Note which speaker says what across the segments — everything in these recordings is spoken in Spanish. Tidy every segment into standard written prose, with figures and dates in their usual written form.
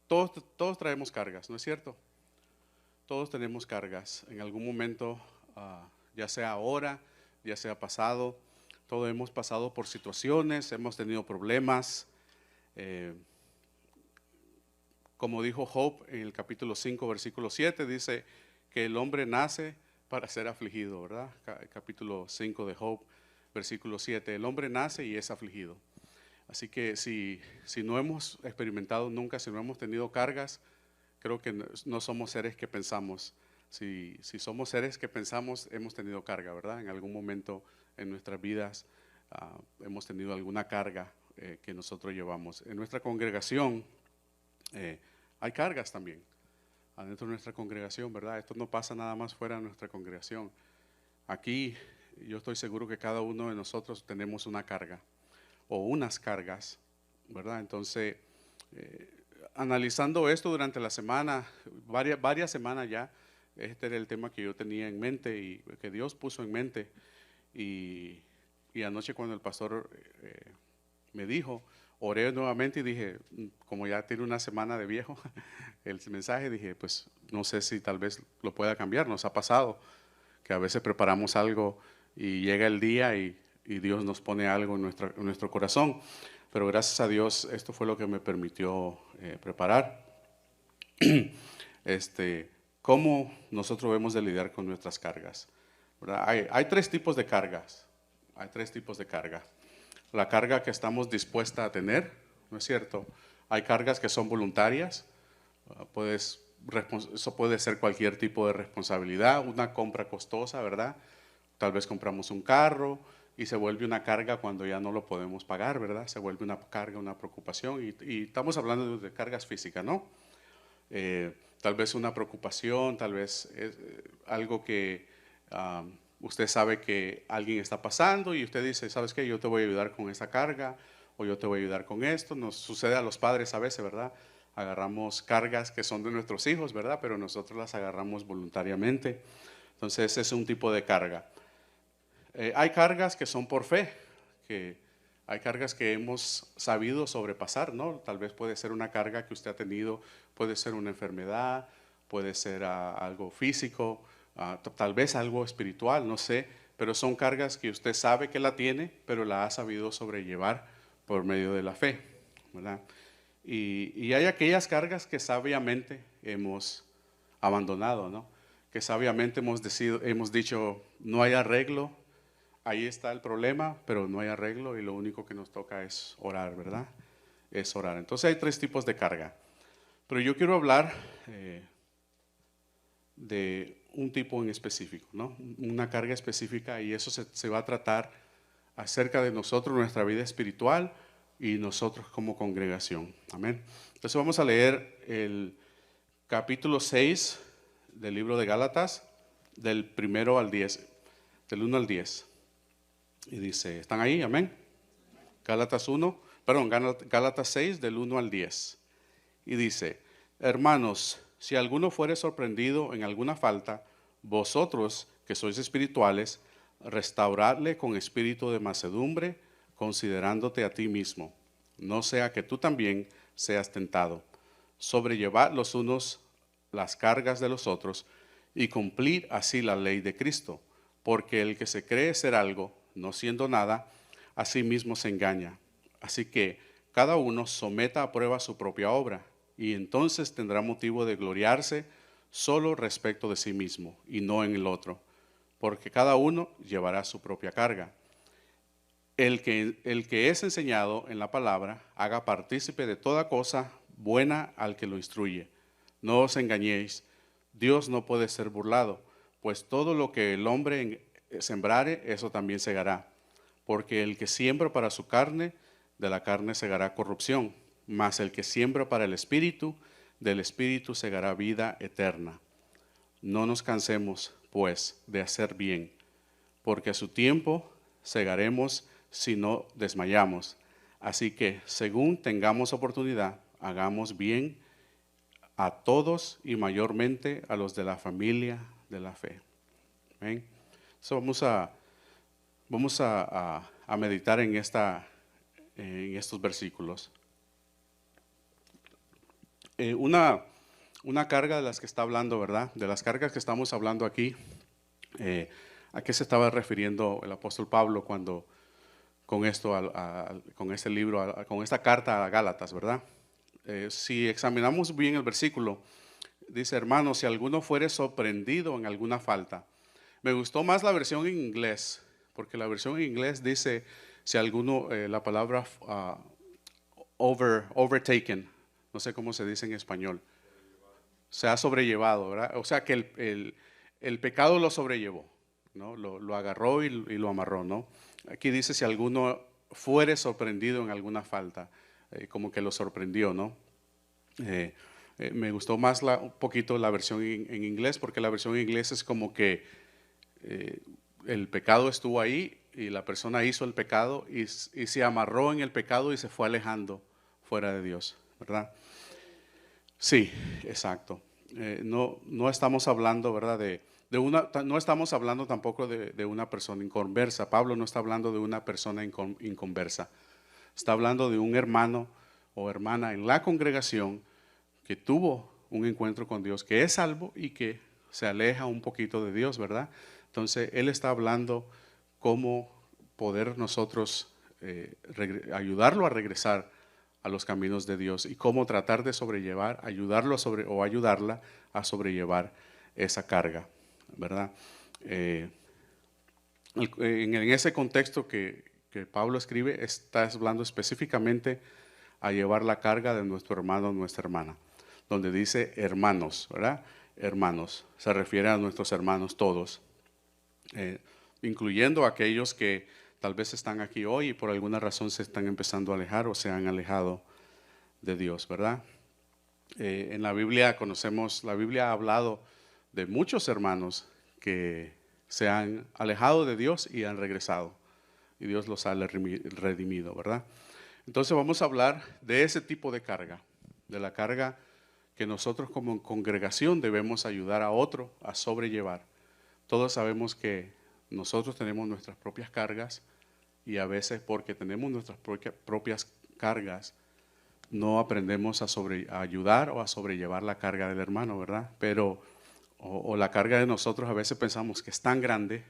Speaker 1: Todos traemos cargas, ¿no es cierto? Todos tenemos cargas. En algún momento, ya sea ahora, ya sea pasado, todos hemos pasado por situaciones, hemos tenido problemas. eh, Como dijo Job en el capítulo 5, versículo 7, dice que el hombre nace para ser afligido, ¿verdad? Capítulo 5 de Job, versículo 7, el hombre nace y es afligido. Así que si no hemos experimentado nunca, si no hemos tenido cargas, creo que no somos seres que pensamos. Si somos seres que pensamos, hemos tenido carga, ¿verdad? En algún momento en nuestras vidas hemos tenido alguna carga que nosotros llevamos. En nuestra congregación eh, hay cargas también adentro de nuestra congregación, ¿verdad? Esto no pasa nada más fuera de nuestra congregación. Aquí yo estoy seguro que cada uno de nosotros tenemos una carga o unas cargas, ¿verdad? Entonces, eh, analizando esto durante la semana, varias semanas ya, este era el tema que yo tenía en mente y que Dios puso en mente. Y, y anoche cuando el pastor me dijo, oré nuevamente y dije, como ya tiene una semana de viejo el mensaje, dije, pues no sé si tal vez lo pueda cambiar. Nos ha pasado que a veces preparamos algo y llega el día y Dios nos pone algo en nuestro corazón. Pero gracias a Dios esto fue lo que me permitió preparar. Este, ¿Cómo nosotros debemos de lidiar con nuestras cargas? ¿Verdad? Hay tres tipos de cargas. Hay tres tipos de carga. La carga que estamos dispuestas a tener, ¿no es cierto? Hay cargas que son voluntarias. Eso puede ser cualquier tipo de responsabilidad, una compra costosa, ¿verdad? Tal vez compramos un carro y se vuelve una carga cuando ya no lo podemos pagar, ¿verdad? Se vuelve una carga, una preocupación y estamos hablando de cargas físicas, ¿no? Tal vez una preocupación, tal vez es algo que usted sabe que alguien está pasando y usted dice, ¿sabes qué? Yo te voy a ayudar con esa carga o yo te voy a ayudar con esto. Nos sucede a los padres a veces, ¿verdad? Agarramos cargas que son de nuestros hijos, ¿verdad? Pero nosotros las agarramos voluntariamente. Entonces, ese es un tipo de carga. Hay cargas que son por fe, que hay cargas que hemos sabido sobrepasar, ¿no? Tal vez puede ser una carga que usted ha tenido, puede ser una enfermedad, puede ser algo físico, tal vez algo espiritual, no sé, pero son cargas que usted sabe que la tiene, pero la ha sabido sobrellevar por medio de la fe, ¿verdad? Y hay aquellas cargas que sabiamente hemos abandonado, ¿no? Que sabiamente hemos dicho, no hay arreglo, ahí está el problema, pero no hay arreglo y lo único que nos toca es orar, ¿verdad? Es orar. Entonces hay tres tipos de carga. Pero yo quiero hablar de un tipo en específico, ¿no? Una carga específica y eso se va a tratar acerca de nosotros, nuestra vida espiritual y nosotros como congregación. Amén. Entonces vamos a leer el capítulo 6 del libro de Gálatas, del primero al 10, del 1 al 10. Y dice, ¿están ahí? Amén. Gálatas 6 del 1 al 10. Y dice, hermanos, si alguno fuere sorprendido en alguna falta, vosotros que sois espirituales, restauradle con espíritu de mansedumbre, considerándote a ti mismo. No sea que tú también seas tentado. Sobrellevad los unos las cargas de los otros y cumplir así la ley de Cristo. Porque el que se cree ser algo, no siendo nada, a sí mismo se engaña. Así que cada uno someta a prueba su propia obra y entonces tendrá motivo de gloriarse solo respecto de sí mismo y no en el otro, porque cada uno llevará su propia carga. El que es enseñado en la palabra, haga partícipe de toda cosa buena al que lo instruye. No os engañéis, Dios no puede ser burlado, pues todo lo que el hombre sembrare, eso también segará. Porque el que siembra para su carne, de la carne segará corrupción, mas el que siembra para el Espíritu, del Espíritu segará vida eterna. No nos cansemos, pues, de hacer bien, porque a su tiempo segaremos si no desmayamos. Así que, según tengamos oportunidad, hagamos bien a todos y mayormente a los de la familia de la fe. ¿Ven? So, vamos a meditar en estos versículos. Eh, una carga de las que está hablando, ¿verdad? De las cargas que estamos hablando aquí, ¿a qué se estaba refiriendo el apóstol Pablo cuando con esto, con este libro, con esta carta a Gálatas, ¿verdad? Si examinamos bien el versículo, dice, hermanos, si alguno fuere sorprendido en alguna falta. Me gustó más la versión en inglés, porque la versión en inglés dice, si alguno, la palabra overtaken, no sé cómo se dice en español, se ha sobrellevado, ¿verdad? O sea que el pecado lo sobrellevó, ¿no? Lo agarró y lo amarró, ¿no? Aquí dice si alguno fuere sorprendido en alguna falta, como que lo sorprendió, ¿no? Eh, Me gustó más un poquito la versión en inglés, porque la versión en inglés es como que eh, el pecado estuvo ahí y la persona hizo el pecado y se amarró en el pecado y se fue alejando fuera de Dios, ¿verdad? Sí, exacto. No estamos hablando, ¿verdad? No estamos hablando tampoco de una persona inconversa. Pablo no está hablando de una persona inconversa. Está hablando de un hermano o hermana en la congregación que tuvo un encuentro con Dios, que es salvo y que se aleja un poquito de Dios, ¿verdad? Entonces, él está hablando cómo poder nosotros ayudarlo a regresar a los caminos de Dios y cómo tratar de sobrellevar, o ayudarla a sobrellevar esa carga, ¿verdad? Eh, en ese contexto que Pablo escribe, está hablando específicamente a llevar la carga de nuestro hermano o nuestra hermana, donde dice hermanos, ¿verdad? Hermanos, se refiere a nuestros hermanos todos, eh, incluyendo aquellos que tal vez están aquí hoy y por alguna razón se están empezando a alejar o se han alejado de Dios, ¿verdad? En la Biblia la Biblia ha hablado de muchos hermanos que se han alejado de Dios y han regresado y Dios los ha redimido, ¿verdad? Entonces vamos a hablar de ese tipo de carga, de la carga que nosotros como congregación debemos ayudar a otro a sobrellevar. Todos sabemos que nosotros tenemos nuestras propias cargas y a veces porque tenemos nuestras propias cargas no aprendemos a ayudar o a sobrellevar la carga del hermano, ¿verdad? Pero, o la carga de nosotros a veces pensamos que es tan grande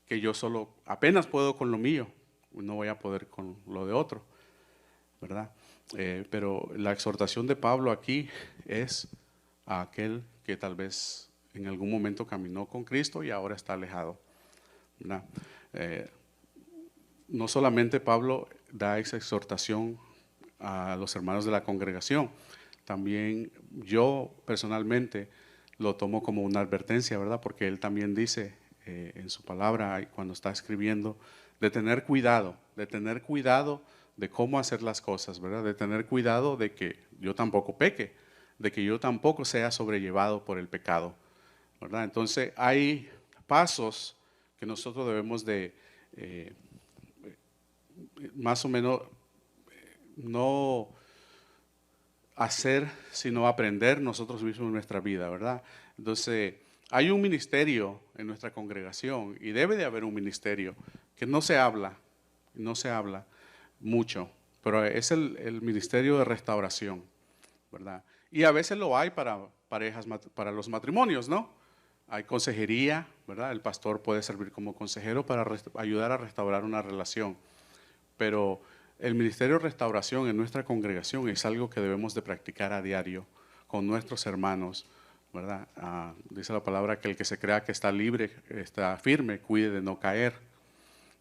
Speaker 1: que yo solo apenas puedo con lo mío, no voy a poder con lo de otro, ¿verdad? Pero la exhortación de Pablo aquí es a aquel que tal vez en algún momento caminó con Cristo y ahora está alejado, ¿verdad? Eh, no solamente Pablo da esa exhortación a los hermanos de la congregación, también yo personalmente lo tomo como una advertencia, ¿verdad? Porque él también dice en su palabra, cuando está escribiendo, de tener cuidado de cómo hacer las cosas, ¿verdad? De tener cuidado de que yo tampoco peque, de que yo tampoco sea sobrellevado por el pecado, ¿verdad? Entonces hay pasos que nosotros debemos de eh, más o menos no hacer, sino aprender nosotros mismos en nuestra vida, ¿verdad? Entonces, hay un ministerio en nuestra congregación y debe de haber un ministerio que no se habla mucho, pero es el ministerio de restauración, ¿verdad? Y a veces lo hay para parejas, para los matrimonios, ¿no? Hay consejería, ¿verdad? El pastor puede servir como consejero para ayudar a restaurar una relación, pero el ministerio de restauración en nuestra congregación es algo que debemos de practicar a diario con nuestros hermanos, ¿verdad? Dice la palabra que el que se crea que está libre, está firme, cuide de no caer.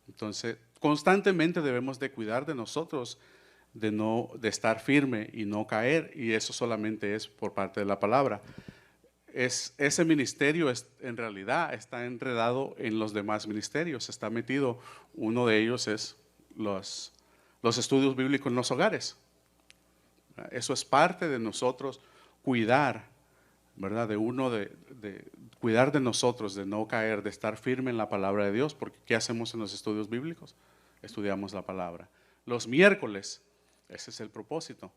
Speaker 1: Entonces, constantemente debemos de cuidar de nosotros, de estar firme y no caer, y eso solamente es por parte de la palabra. Ese ministerio en realidad está enredado en los demás ministerios, está metido, uno de ellos es los estudios bíblicos en los hogares. Eso es parte de nosotros cuidar, ¿verdad? De cuidar de nosotros, de no caer, de estar firme en la palabra de Dios, porque ¿qué hacemos en los estudios bíblicos? Estudiamos la palabra. Los miércoles, ese es el propósito,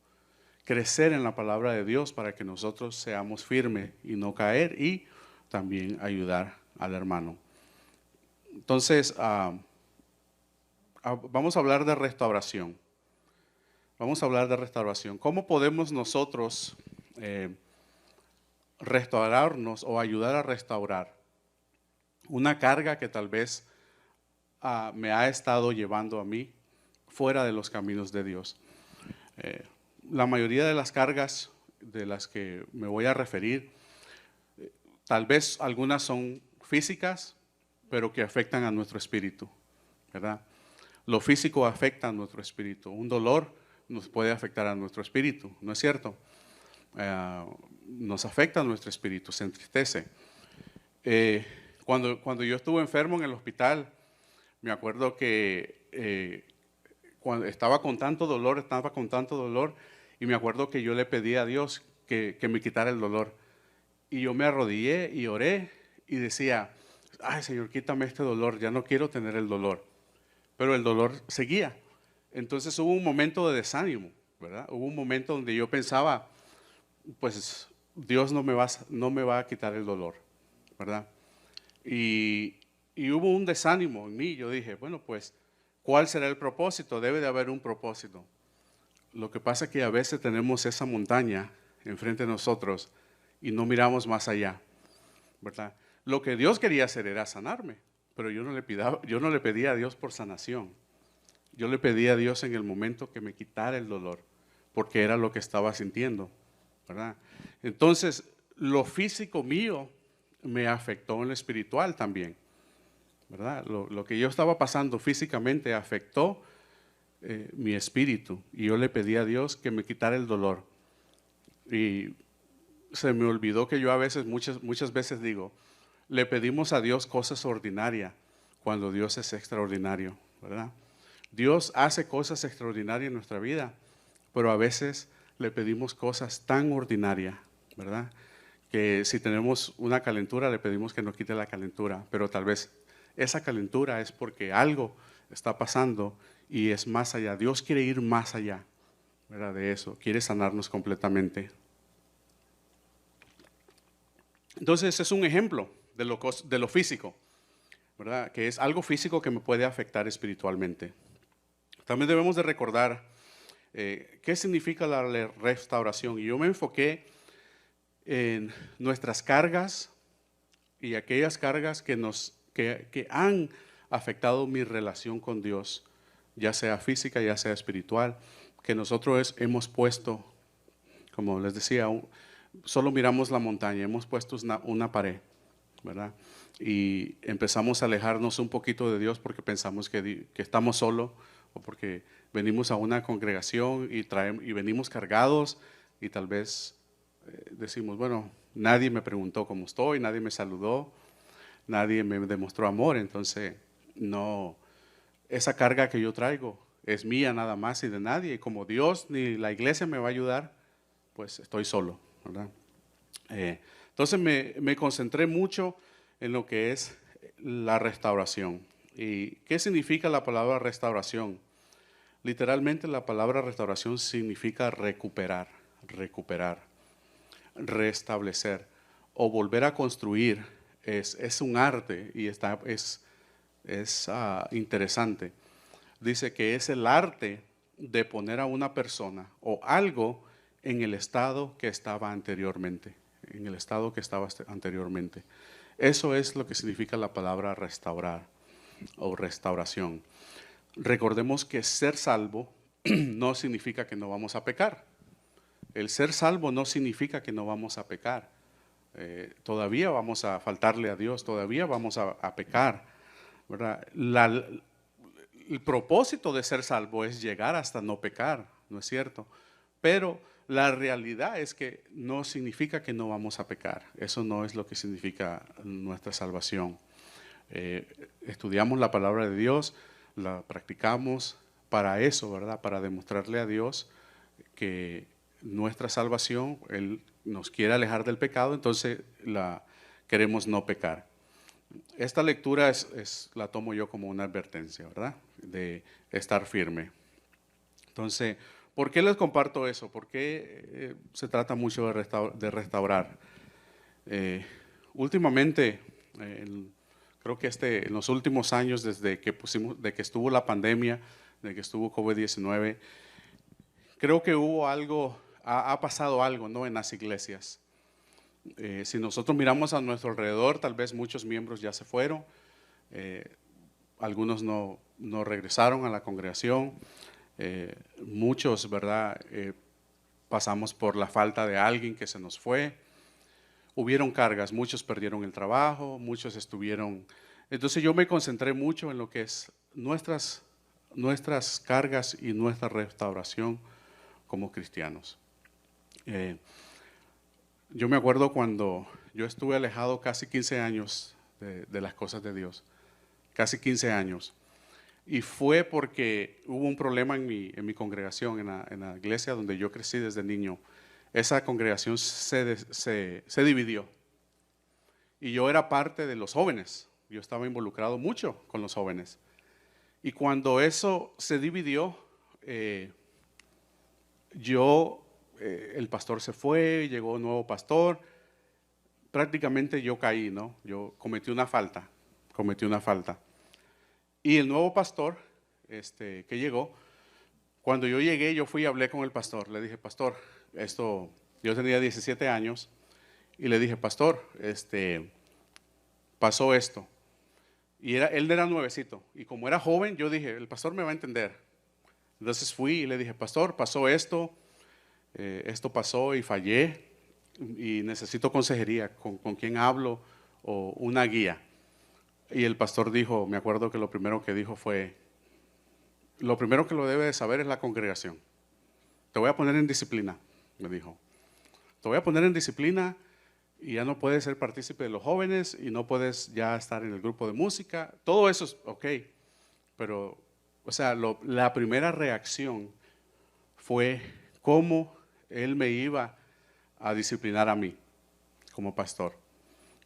Speaker 1: crecer en la palabra de Dios para que nosotros seamos firmes y no caer y también ayudar al hermano. Entonces, vamos a hablar de restauración. Vamos a hablar de restauración. ¿Cómo podemos nosotros eh, restaurarnos o ayudar a restaurar una carga que tal vez me ha estado llevando a mí fuera de los caminos de Dios. La mayoría de las cargas de las que me voy a referir, tal vez algunas son físicas, pero que afectan a nuestro espíritu, ¿verdad? Lo físico afecta a nuestro espíritu. Un dolor nos puede afectar a nuestro espíritu, ¿no es cierto? Nos afecta a nuestro espíritu, se entristece. Cuando yo estuve enfermo en el hospital, me acuerdo que cuando estaba con tanto dolor, y me acuerdo que yo le pedí a Dios que me quitara el dolor. Y yo me arrodillé y oré y decía, ay Señor, quítame este dolor, ya no quiero tener el dolor. Pero el dolor seguía. Entonces hubo un momento de desánimo, ¿verdad? Hubo un momento donde yo pensaba, pues Dios no me va a quitar el dolor, ¿verdad? Y hubo un desánimo en mí. Yo dije, bueno, pues, ¿cuál será el propósito? Debe de haber un propósito. Lo que pasa es que a veces tenemos esa montaña enfrente de nosotros y no miramos más allá, ¿verdad? Lo que Dios quería hacer era sanarme, pero yo no le pedía a Dios por sanación. Yo le pedí a Dios en el momento que me quitara el dolor, porque era lo que estaba sintiendo, ¿verdad? Entonces, lo físico mío me afectó en lo espiritual también, ¿verdad? Lo que yo estaba pasando físicamente afectó mi espíritu, y yo le pedí a Dios que me quitara el dolor. Y se me olvidó que yo a veces, muchas veces digo, le pedimos a Dios cosas ordinarias cuando Dios es extraordinario, ¿verdad? Dios hace cosas extraordinarias en nuestra vida, pero a veces le pedimos cosas tan ordinarias, ¿verdad? Que si tenemos una calentura, le pedimos que nos quite la calentura, pero tal vez esa calentura es porque algo está pasando y es más allá. Dios quiere ir más allá, ¿verdad? De eso, quiere sanarnos completamente. Entonces es un ejemplo de lo físico, ¿verdad? Que es algo físico que me puede afectar espiritualmente. También debemos de recordar qué significa la restauración. Y yo me enfoqué en nuestras cargas y aquellas cargas que han afectado mi relación con Dios, ya sea física, ya sea espiritual, que nosotros hemos puesto, como les decía, solo miramos la montaña, hemos puesto una pared, ¿verdad? Y empezamos a alejarnos un poquito de Dios porque pensamos que estamos solos, o porque venimos a una congregación y venimos cargados, y tal vez decimos, bueno, nadie me preguntó cómo estoy, nadie me saludó, nadie me demostró amor, entonces no, esa carga que yo traigo es mía nada más y de nadie, y como Dios ni la iglesia me va a ayudar, pues estoy solo, ¿verdad? Entonces me concentré mucho en lo que es la restauración. ¿Y qué significa la palabra restauración? Literalmente la palabra restauración significa recuperar, restablecer o volver a construir. Es un arte y es interesante. Dice que es el arte de poner a una persona o algo en el estado que estaba anteriormente, Eso es lo que significa la palabra restaurar o restauración. Recordemos que ser salvo no significa que no vamos a pecar. El ser salvo no significa que no vamos a pecar. Todavía vamos a faltarle a Dios, todavía vamos a pecar, ¿verdad? El propósito de ser salvo es llegar hasta no pecar, ¿no es cierto? Pero la realidad es que no significa que no vamos a pecar. Eso no es lo que significa nuestra salvación. Estudiamos la palabra de Dios, la practicamos para eso, ¿verdad? Para demostrarle a Dios que nuestra salvación, Él nos quiere alejar del pecado, entonces queremos no pecar. Esta lectura la tomo yo como una advertencia, ¿verdad? De estar firme. Entonces, ¿por qué les comparto eso? ¿Por qué se trata mucho de restaurar? Últimamente, creo que en los últimos años, de que estuvo la pandemia, de que estuvo COVID-19, creo que hubo algo ha pasado algo, ¿no?, en las iglesias. Si nosotros miramos a nuestro alrededor, tal vez muchos miembros ya se fueron, algunos no regresaron a la congregación, muchos, ¿verdad?, pasamos por la falta de alguien que se nos fue. Hubieron cargas, muchos perdieron el trabajo, muchos estuvieron. Entonces yo me concentré mucho en lo que es nuestras cargas y nuestra restauración como cristianos. Yo me acuerdo cuando yo estuve alejado casi 15 años de las cosas de Dios, casi 15 años. Y fue porque hubo un problema en mi congregación, en la iglesia donde yo crecí desde niño. Esa congregación se dividió. Y yo era parte de los jóvenes. Yo estaba involucrado mucho con los jóvenes. Y cuando eso se dividió, el pastor se fue, llegó un nuevo pastor. Prácticamente yo caí, ¿no? Yo cometí una falta. Y el nuevo pastor que llegó, cuando yo llegué, yo fui y hablé con el pastor. Le dije, pastor, yo tenía 17 años, y le dije, pastor, pasó esto. Y él era nuevecito, y como era joven, yo dije, el pastor me va a entender. Entonces fui y le dije, pastor, pasó esto, esto pasó y fallé, y necesito consejería, con quién hablo, o una guía. Y el pastor dijo, me acuerdo que lo primero que dijo fue, lo primero que lo debe de saber es la congregación. Te voy a poner en disciplina, me dijo. Te voy a poner en disciplina y ya no puedes ser partícipe de los jóvenes y no puedes ya estar en el grupo de música. Todo eso es ok, pero, o sea, la primera reacción fue cómo él me iba a disciplinar a mí como pastor.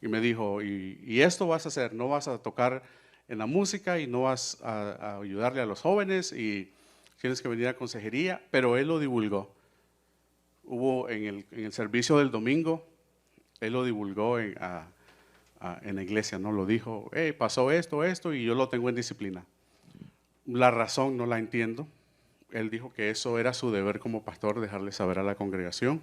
Speaker 1: Y me dijo, y esto vas a hacer, no vas a tocar en la música y no vas a ayudarle a los jóvenes y tienes que venir a consejería, pero él lo divulgó. Hubo en el servicio del domingo, él lo divulgó en la iglesia, ¿no? Lo dijo, hey, pasó esto, y yo lo tengo en disciplina. La razón no la entiendo. Él dijo que eso era su deber como pastor, dejarle saber a la congregación.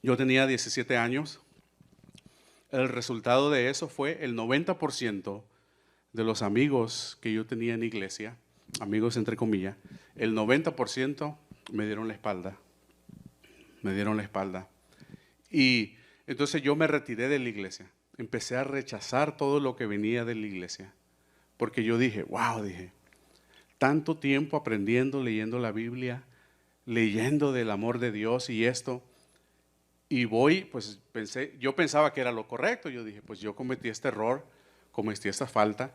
Speaker 1: Yo tenía 17 años. El resultado de eso fue el 90% de los amigos que yo tenía en la iglesia, amigos entre comillas, el 90% me dieron la espalda. Y entonces yo me retiré de la iglesia. Empecé a rechazar todo lo que venía de la iglesia. Porque yo dije, wow, tanto tiempo aprendiendo, leyendo la Biblia, leyendo del amor de Dios y esto. Y pues yo pensaba que era lo correcto. Yo dije, pues yo cometí este error, cometí esta falta,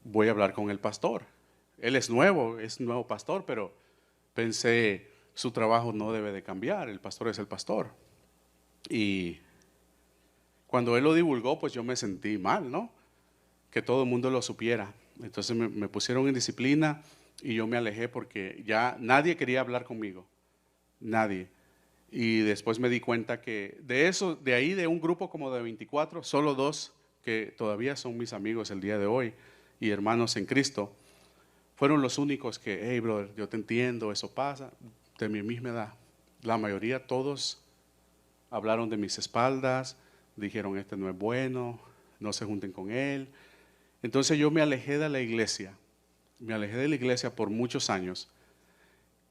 Speaker 1: voy a hablar con el pastor. Él es nuevo pastor, pero pensé, su trabajo no debe de cambiar, el pastor es el pastor. Y cuando él lo divulgó, pues yo me sentí mal, ¿no? Que todo el mundo lo supiera. Entonces me pusieron en disciplina y yo me alejé porque ya nadie quería hablar conmigo, nadie. Y después me di cuenta que de ahí de un grupo como de 24, solo 2 que todavía son mis amigos el día de hoy y hermanos en Cristo, fueron los únicos que, hey brother, yo te entiendo, eso pasa, de mi misma edad. La mayoría, todos hablaron de mis espaldas, dijeron este no es bueno, no se junten con él. Entonces yo me alejé de la iglesia por muchos años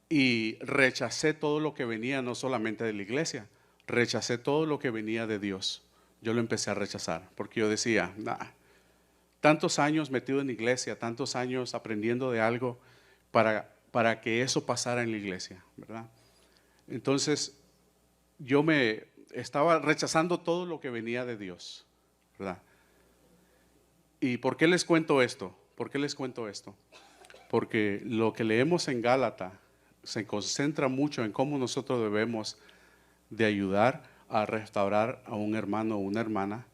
Speaker 1: y rechacé todo lo que venía no solamente de la iglesia, rechacé todo lo que venía de Dios. Yo lo empecé a rechazar porque yo decía, tantos años metido en la iglesia, tantos años aprendiendo de algo para que eso pasara en la iglesia, ¿verdad? Entonces yo me estaba rechazando todo lo que venía de Dios, ¿verdad? ¿Y por qué les cuento esto? Porque lo que leemos en Gálatas se concentra mucho en cómo nosotros debemos de ayudar a restaurar a un hermano o una hermana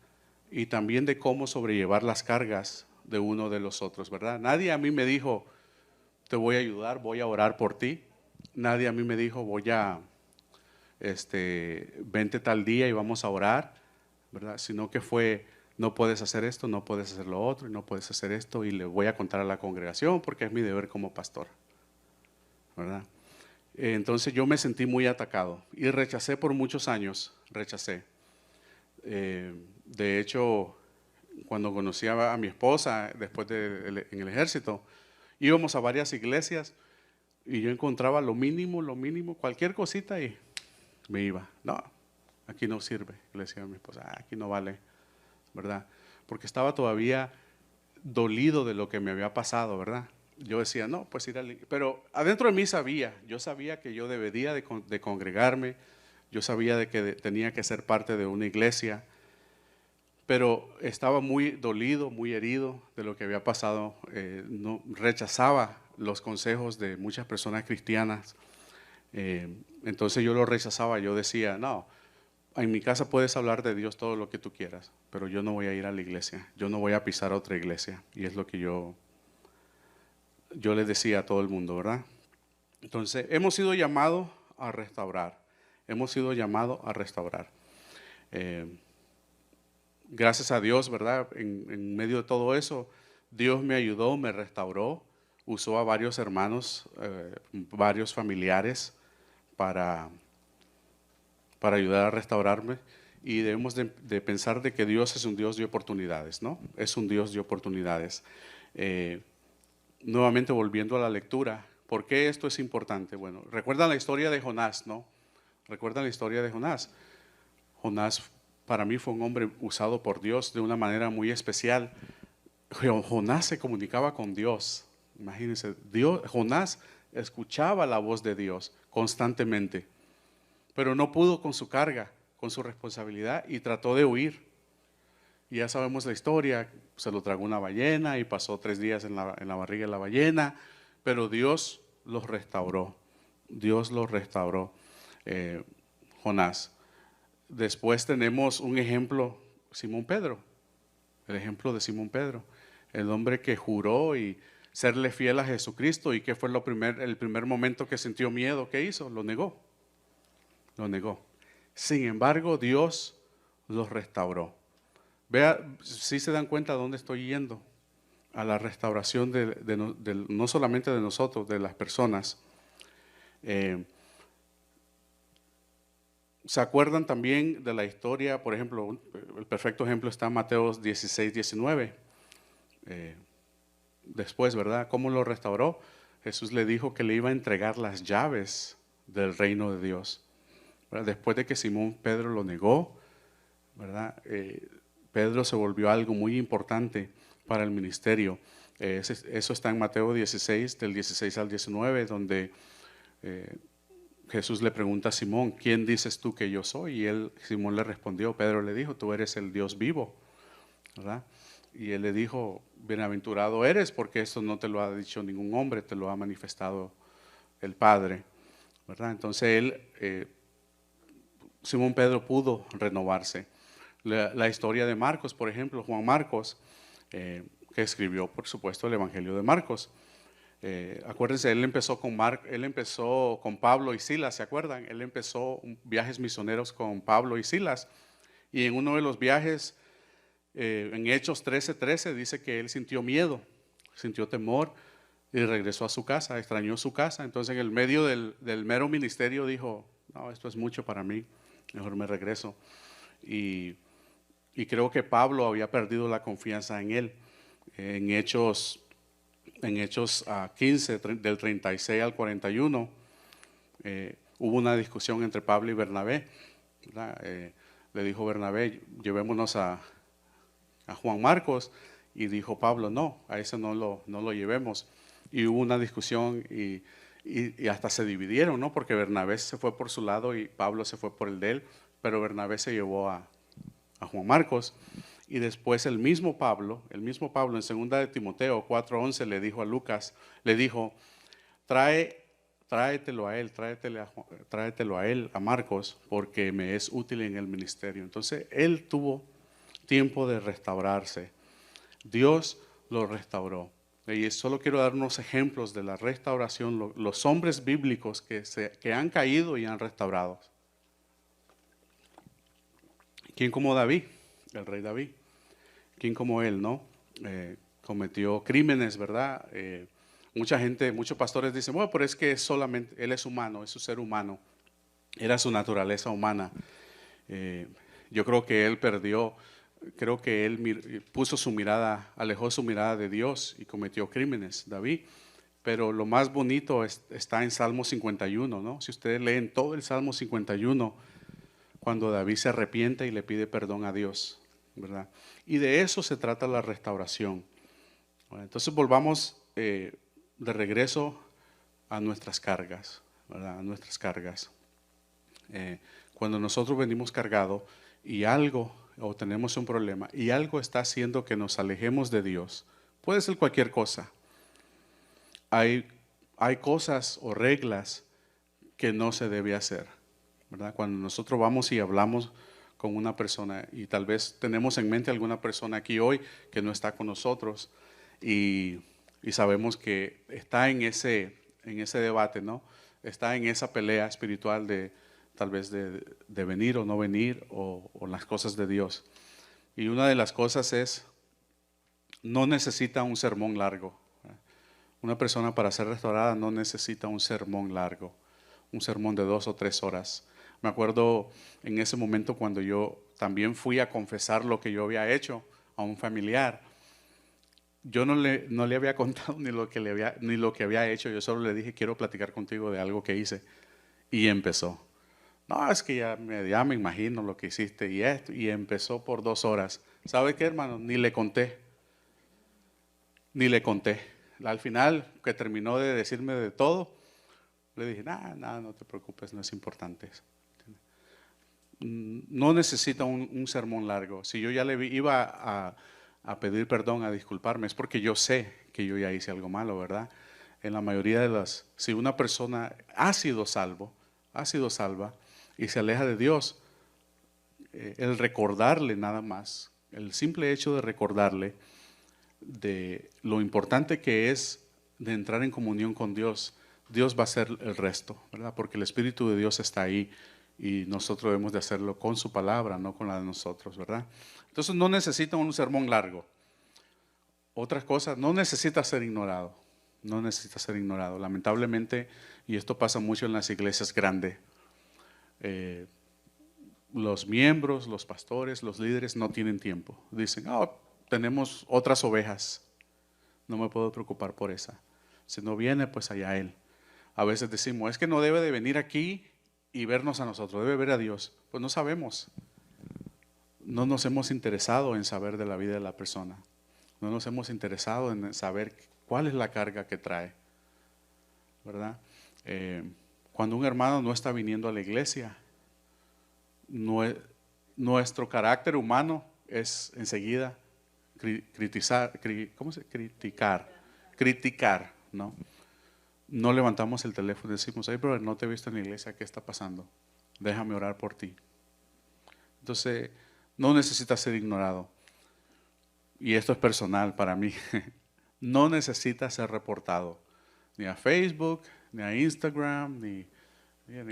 Speaker 1: y también de cómo sobrellevar las cargas de uno de los otros, ¿verdad? Nadie a mí me dijo, te voy a ayudar, voy a orar por ti. Nadie a mí me dijo, vente tal día y vamos a orar, ¿verdad? Sino que fue, no puedes hacer esto, no puedes hacer lo otro, y no puedes hacer esto, y le voy a contar a la congregación porque es mi deber como pastor. ¿verdad? Entonces yo me sentí muy atacado y rechacé por muchos años, rechacé. De hecho, cuando conocí a mi esposa después en el ejército, íbamos a varias iglesias y yo encontraba lo mínimo, cualquier cosita y me iba. No, aquí no sirve, le decía a mi esposa, aquí no vale, ¿verdad? Porque estaba todavía dolido de lo que me había pasado, ¿verdad? Yo decía, no, pues ir a la iglesia. Pero adentro de mí yo sabía que yo debería de congregarme, yo sabía de que tenía que ser parte de una iglesia, pero estaba muy dolido, muy herido de lo que había pasado. No, rechazaba los consejos de muchas personas cristianas. Entonces yo lo rechazaba, yo decía, no, en mi casa puedes hablar de Dios todo lo que tú quieras, pero yo no voy a ir a la iglesia, yo no voy a pisar a otra iglesia. Y es lo que yo les decía a todo el mundo, ¿verdad? Entonces, hemos sido llamados a restaurar, hemos sido llamados a restaurar. Gracias a Dios, ¿verdad? En medio de todo eso, Dios me ayudó, me restauró, usó a varios hermanos, varios familiares para ayudar a restaurarme. Y debemos de pensar de que Dios es un Dios de oportunidades, ¿no? Es un Dios de oportunidades. Nuevamente volviendo a la lectura, ¿por qué esto es importante? Bueno, recuerdan la historia de Jonás, ¿no? Recuerdan la historia de Jonás. Jonás para mí fue un hombre usado por Dios de una manera muy especial. Jonás se comunicaba con Dios. Imagínense, Jonás escuchaba la voz de Dios constantemente, pero no pudo con su carga, con su responsabilidad y trató de huir. Y ya sabemos la historia, se lo tragó una ballena y pasó 3 días en la barriga de la ballena, pero Dios los restauró. Dios los restauró, Jonás. Después tenemos un ejemplo, Simón Pedro, el ejemplo de Simón Pedro, el hombre que juró y serle fiel a Jesucristo. ¿Y qué fue el primer momento que sintió miedo? ¿Qué hizo? Lo negó, lo negó. Sin embargo, Dios los restauró. Vea, si se dan cuenta a dónde estoy yendo, a la restauración no solamente de nosotros, de las personas. ¿Se acuerdan también de la historia? Por ejemplo, el perfecto ejemplo está en Mateo 16, 19. Después, ¿verdad? ¿Cómo lo restauró? Jesús le dijo que le iba a entregar las llaves del reino de Dios. ¿Verdad? Después de que Simón Pedro lo negó, ¿verdad? Pedro se volvió algo muy importante para el ministerio. Eso está en Mateo 16, del 16 al 19, donde Jesús le pregunta a Simón, ¿quién dices tú que yo soy? Y Simón le respondió, Pedro le dijo, tú eres el Dios vivo, ¿verdad? Y él le dijo, bienaventurado eres porque esto no te lo ha dicho ningún hombre, te lo ha manifestado el Padre, ¿verdad? Entonces Simón Pedro pudo renovarse. La historia de Marcos, por ejemplo, Juan Marcos, que escribió, por supuesto, el Evangelio de Marcos. Acuérdense, él empezó con Pablo y Silas, ¿se acuerdan? Él empezó viajes misioneros con Pablo y Silas. Y en uno de los viajes, en Hechos 13:13, dice que él sintió miedo, sintió temor y regresó a su casa, extrañó su casa. Entonces, en el medio del mero ministerio dijo, no, esto es mucho para mí, mejor me regreso. Y creo que Pablo había perdido la confianza en él. En Hechos 15, del 36 al 41, hubo una discusión entre Pablo y Bernabé. Le dijo Bernabé, llevémonos a Juan Marcos, y dijo Pablo, no, a ese no lo llevemos. Y hubo una discusión y hasta se dividieron, ¿no? Porque Bernabé se fue por su lado y Pablo se fue por el de él, pero Bernabé se llevó a Juan Marcos. Y después el mismo Pablo en 2 de Timoteo 4:11 le dijo a Lucas, le dijo, tráetelo a él, a Marcos, porque me es útil en el ministerio. Entonces él tuvo tiempo de restaurarse. Dios lo restauró. Y solo quiero dar unos ejemplos de la restauración, los hombres bíblicos que han caído y han restaurado. ¿Quién como David? El rey David. ¿Quién como él, no? Cometió crímenes, ¿verdad? Mucha gente, muchos pastores dicen, bueno, pero es que él es humano, es un ser humano, era su naturaleza humana. Eh, yo creo que él perdió, creo que él puso su mirada, alejó su mirada de Dios y cometió crímenes, David. Pero lo más bonito está en Salmo 51, ¿no? Si ustedes leen todo el Salmo 51, cuando David se arrepiente y le pide perdón a Dios, ¿verdad? Y de eso se trata la restauración. Bueno, entonces volvamos de regreso a nuestras cargas, ¿verdad? A nuestras cargas. Cuando nosotros venimos cargados y algo, o tenemos un problema, y algo está haciendo que nos alejemos de Dios, puede ser cualquier cosa. Hay cosas o reglas que no se debe hacer, ¿verdad? Cuando nosotros vamos y hablamos con una persona y tal vez tenemos en mente alguna persona aquí hoy que no está con nosotros y sabemos que está en ese debate, ¿no? Está en esa pelea espiritual de tal vez de venir o no venir o las cosas de Dios. Y una de las cosas es, no necesita un sermón largo. Una persona para ser restaurada no necesita un sermón largo, un sermón de 2 o 3 horas. Me acuerdo en ese momento cuando yo también fui a confesar lo que yo había hecho a un familiar. Yo no le había contado ni lo que había hecho, yo solo le dije, quiero platicar contigo de algo que hice. Y empezó. No, es que ya me imagino lo que hiciste y esto. Y empezó por 2 horas. ¿Sabe qué, hermano? Ni le conté. Al final, que terminó de decirme de todo, le dije, nada, no te preocupes, no es importante. No necesita un sermón largo. Si yo ya iba a pedir perdón, a disculparme, es porque yo sé que yo ya hice algo malo, ¿verdad? En la mayoría de si una persona ha sido salva y se aleja de Dios, el recordarle nada más, el simple hecho de recordarle de lo importante que es de entrar en comunión con Dios, Dios va a hacer el resto, ¿verdad? Porque el Espíritu de Dios está ahí y nosotros debemos de hacerlo con su palabra, no con la de nosotros, ¿verdad? Entonces no necesita un sermón largo. Otras cosas, no necesita ser ignorado, no necesita ser ignorado. Lamentablemente, y esto pasa mucho en las iglesias grandes, los miembros, los pastores, los líderes no tienen tiempo. Dicen, tenemos otras ovejas, no me puedo preocupar por esa. Si no viene, pues allá él. A veces decimos, es que no debe de venir aquí y vernos a nosotros, debe ver a Dios. Pues no sabemos. No nos hemos interesado en saber de la vida de la persona. No nos hemos interesado en saber cuál es la carga que trae, ¿verdad? Cuando un hermano no está viniendo a la iglesia, nuestro carácter humano es enseguida criticar, ¿no? No levantamos el teléfono y decimos, hey, brother, no te he visto en la iglesia, ¿qué está pasando? Déjame orar por ti. Entonces, no necesita ser ignorado. Y esto es personal para mí. No necesita ser reportado. Ni a Facebook, ni a Instagram, ni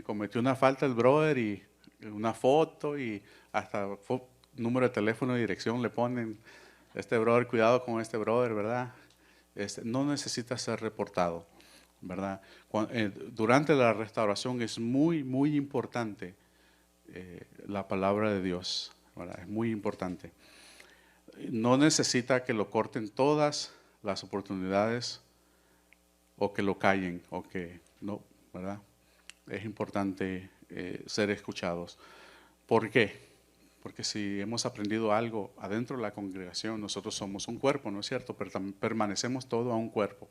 Speaker 1: cometió una falta el brother y una foto y hasta número de teléfono y dirección le ponen, este brother, cuidado con este brother, ¿verdad? No necesita ser reportado, ¿verdad? Durante la restauración es muy, muy importante la palabra de Dios, ¿verdad? Es muy importante. No necesita que lo corten todas las oportunidades o que lo callen o que no, ¿verdad? Es importante ser escuchados. ¿Por qué? Porque si hemos aprendido algo adentro de la congregación, nosotros somos un cuerpo, ¿no es cierto? Pero permanecemos todo a un cuerpo,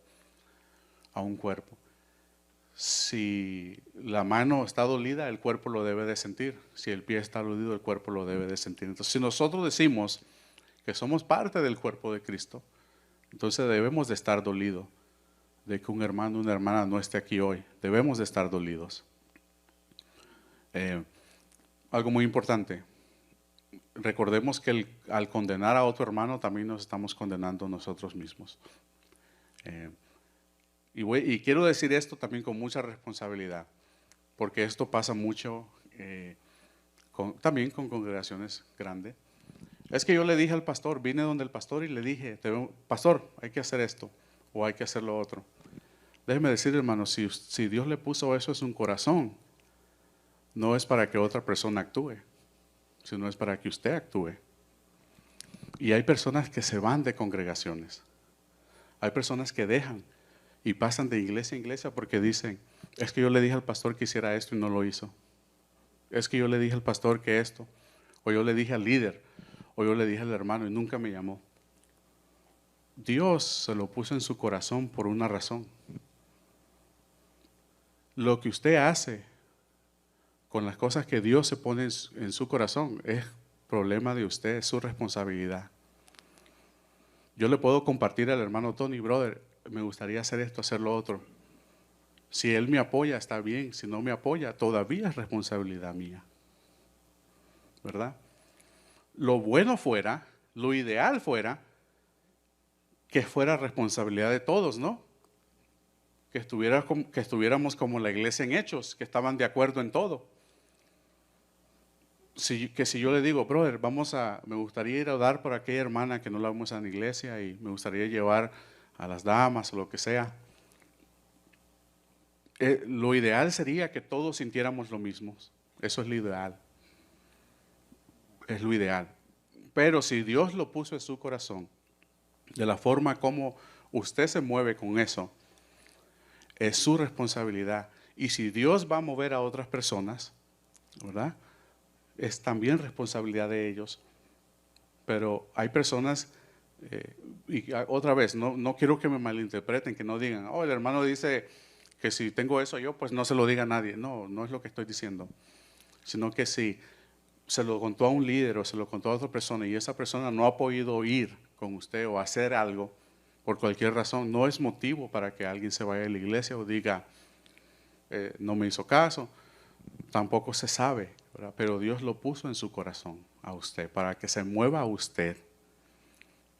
Speaker 1: a un cuerpo. Si la mano está dolida, el cuerpo lo debe de sentir. Si el pie está dolido, el cuerpo lo debe de sentir. Entonces, si nosotros decimos que somos parte del cuerpo de Cristo, entonces debemos de estar dolidos de que un hermano o una hermana no esté aquí hoy. Debemos de estar dolidos. Algo muy importante. Recordemos que al condenar a otro hermano también nos estamos condenando nosotros mismos. Y quiero decir esto también con mucha responsabilidad, porque esto pasa mucho también con congregaciones grandes. Es que yo le dije al pastor, vine donde el pastor y le dije, pastor, hay que hacer esto o hay que hacer lo otro. Déjeme decir, hermano, si Dios le puso eso en su corazón, no es para que otra persona actúe, sino es para que usted actúe. Y hay personas que se van de congregaciones. Hay personas que dejan y pasan de iglesia a iglesia porque dicen, es que yo le dije al pastor que hiciera esto y no lo hizo. Es que yo le dije al pastor que esto, o yo le dije al líder, o yo le dije al hermano y nunca me llamó. Dios se lo puso en su corazón por una razón. Lo que usted hace con las cosas que Dios se pone en su corazón es problema de usted, es su responsabilidad. Yo le puedo compartir al hermano Tony, brother, me gustaría hacer esto, hacer lo otro. Si él me apoya, está bien. Si no me apoya, todavía es responsabilidad mía. ¿Verdad? Lo bueno fuera, lo ideal fuera, que fuera responsabilidad de todos, ¿no? Que estuviéramos como la iglesia en Hechos, que estaban de acuerdo en todo. Que si yo le digo, brother, me gustaría ir a orar por aquella hermana que no la vemos en la iglesia y me gustaría llevar a las damas o lo que sea. Lo ideal sería que todos sintiéramos lo mismo. Eso es lo ideal. Es lo ideal. Pero si Dios lo puso en su corazón, de la forma como usted se mueve con eso, es su responsabilidad. Y si Dios va a mover a otras personas, ¿verdad? Es también responsabilidad de ellos. Pero hay personas, y otra vez, no quiero que me malinterpreten, que no digan, oh, el hermano dice que si tengo eso yo, pues no se lo diga a nadie. No, no es lo que estoy diciendo. Sino que si se lo contó a un líder o se lo contó a otra persona y esa persona no ha podido ir con usted o hacer algo por cualquier razón, no es motivo para que alguien se vaya a la iglesia o diga, no me hizo caso. Tampoco se sabe, ¿verdad? Pero Dios lo puso en su corazón a usted para que se mueva a usted.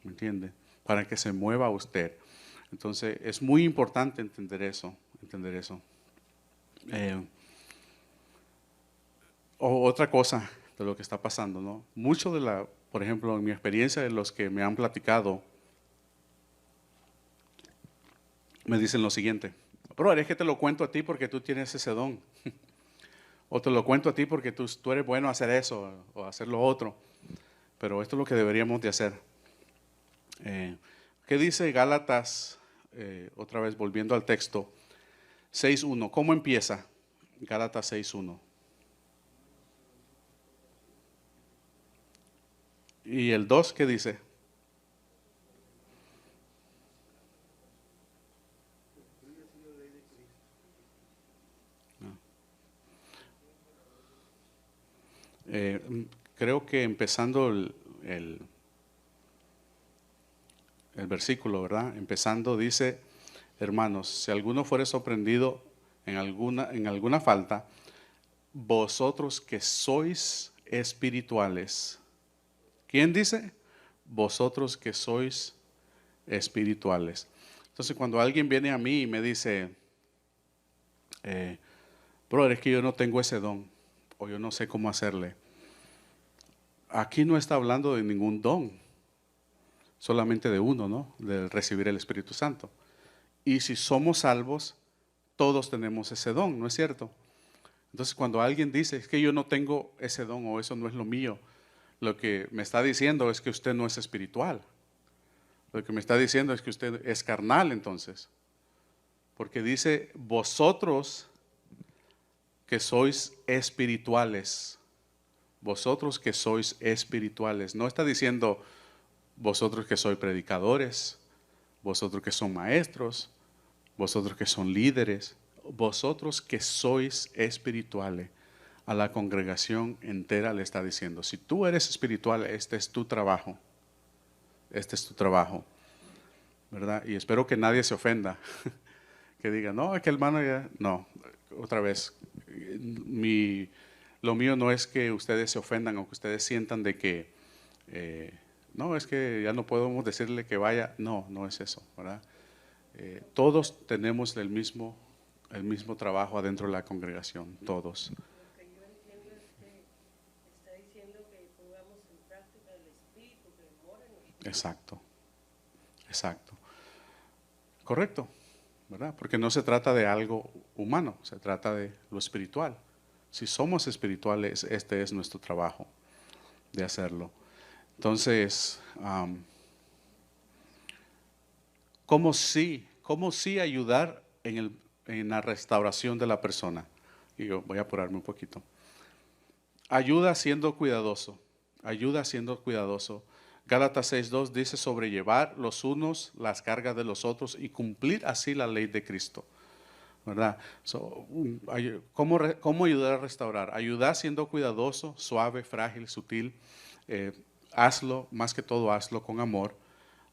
Speaker 1: ¿Me entiende? Para que se mueva a usted. Entonces es muy importante entender eso. Otra cosa de lo que está pasando, ¿no? Mucho por ejemplo, en mi experiencia, de los que me han platicado, me dicen lo siguiente: bro, es que te lo cuento a ti porque tú tienes ese don. O te lo cuento a ti porque tú eres bueno a hacer eso o hacer lo otro. Pero esto es lo que deberíamos de hacer. ¿Qué dice Gálatas? Otra vez volviendo al texto, 6.1. ¿Cómo empieza? Gálatas 6.1. ¿Y el 2 qué dice? Creo que empezando el versículo, ¿verdad? Empezando dice, hermanos, si alguno fuere sorprendido en alguna falta, vosotros que sois espirituales. ¿Quién dice? Vosotros que sois espirituales. Entonces, cuando alguien viene a mí y me dice, brother, es que yo no tengo ese don, o yo no sé cómo hacerle. Aquí no está hablando de ningún don, solamente de uno, ¿no? De recibir el Espíritu Santo. Y si somos salvos, todos tenemos ese don, ¿no es cierto? Entonces, cuando alguien dice, es que yo no tengo ese don o eso no es lo mío, lo que me está diciendo es que usted no es espiritual. Lo que me está diciendo es que usted es carnal, entonces. Porque dice, vosotros que sois espirituales. Vosotros que sois espirituales. No está diciendo vosotros que sois predicadores, vosotros que son maestros, vosotros que son líderes, vosotros que sois espirituales. A la congregación entera le está diciendo, si tú eres espiritual, este es tu trabajo. Este es tu trabajo, ¿verdad? Y espero que nadie se ofenda, que diga, no, es que hermano ya, no, otra vez, lo mío no es que ustedes se ofendan o que ustedes sientan de que, no, es que ya no podemos decirle que vaya, no, no es eso, ¿verdad? Todos tenemos el mismo trabajo adentro de la congregación, todos.
Speaker 2: Lo que yo entiendo es que está diciendo que pongamos en práctica el Espíritu que mora en nosotros.
Speaker 1: Exacto, exacto. Correcto, ¿verdad? Porque no se trata de algo humano, se trata de lo espiritual. Si somos espirituales, este es nuestro trabajo de hacerlo. Entonces, ¿cómo sí ayudar en la restauración de la persona? Y yo voy a apurarme un poquito. Ayuda siendo cuidadoso, ayuda siendo cuidadoso. Gálatas 6:2 dice sobrellevar los unos las cargas de los otros y cumplir así la ley de Cristo, ¿verdad? ¿Cómo ayudar a restaurar? Ayudar siendo cuidadoso, suave, frágil, sutil. Hazlo, más que todo hazlo con amor,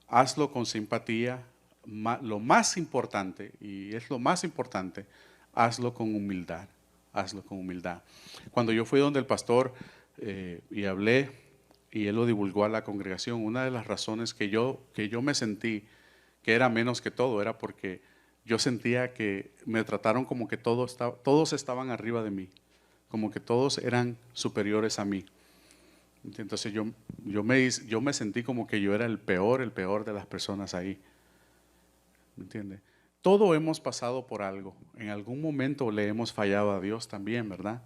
Speaker 1: hazlo con simpatía. Lo más importante, y es lo más importante, hazlo con humildad, hazlo con humildad. Cuando yo fui donde el pastor y hablé, y él lo divulgó a la congregación, una de las razones que yo me sentí que era menos que todo, era porque yo sentía que me trataron como que todos estaban arriba de mí, como que todos eran superiores a mí. Entonces yo me sentí como que yo era el peor de las personas ahí. ¿Me entiende? Todo hemos pasado por algo. En algún momento le hemos fallado a Dios también, ¿verdad?